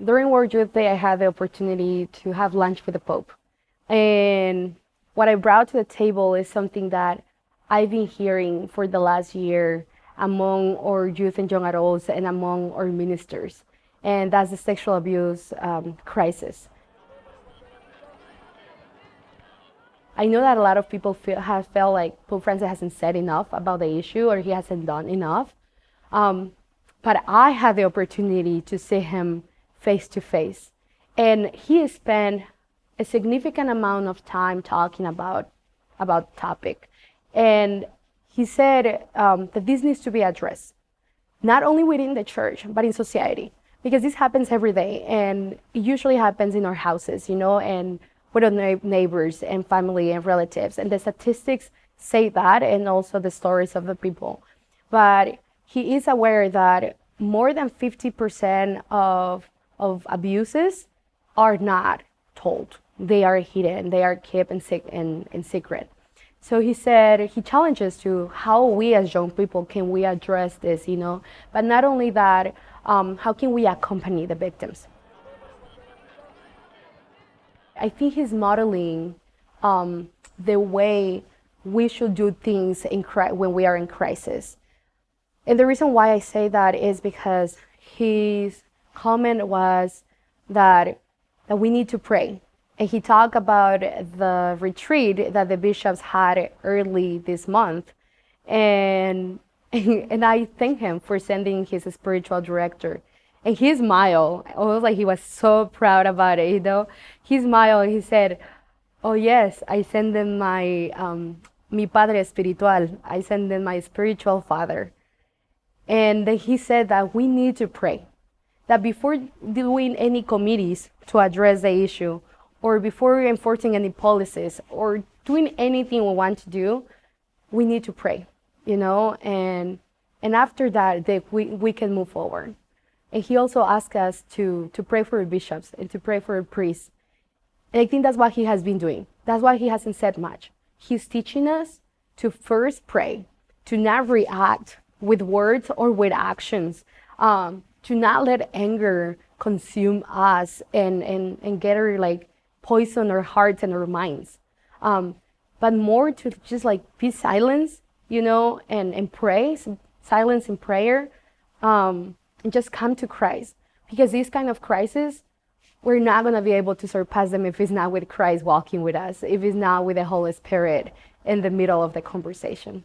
During World Youth Day, I had the opportunity to have lunch with the Pope. And what I brought to the table is something that I've been hearing for the last year among our youth and young adults and among our ministers. And that's the sexual abuse crisis. I know that a lot of people have felt like Pope Francis hasn't said enough about the issue or he hasn't done enough. But I had the opportunity to see him face to face. And he spent a significant amount of time talking about the topic. And he said that this needs to be addressed, not only within the church, but in society. Because this happens every day, and it usually happens in our houses, and with our neighbors and family and relatives. And the statistics say that, and also the stories of the people. But he is aware that more than 50% of abuses are not told. They are hidden, they are kept in secret. So he said, he challenges to how we as young people can we address this, but not only that, how can we accompany the victims? I think he's modeling the way we should do things when we are in crisis. And the reason why I say that is because his comment was that we need to pray. And he talked about the retreat that the bishops had early this month. And I thank him for sending his spiritual director. And he smiled. I was like, he was so proud about it, He smiled and he said, oh yes, I send them my, mi padre espiritual. I send them my spiritual father. And then he said that we need to pray. That before doing any committees to address the issue, or before enforcing any policies, or doing anything we want to do, we need to pray, and after that, we can move forward. And he also asked us to pray for bishops and to pray for priests. And I think that's what he has been doing. That's why he hasn't said much. He's teaching us to first pray, to not react with words or with actions, to not let anger consume us and get her poison our hearts and our minds, but more to just be silent, and pray, silence in prayer, and just come to Christ. Because these kind of crises, we're not going to be able to surpass them if it's not with Christ walking with us, if it's not with the Holy Spirit in the middle of the conversation.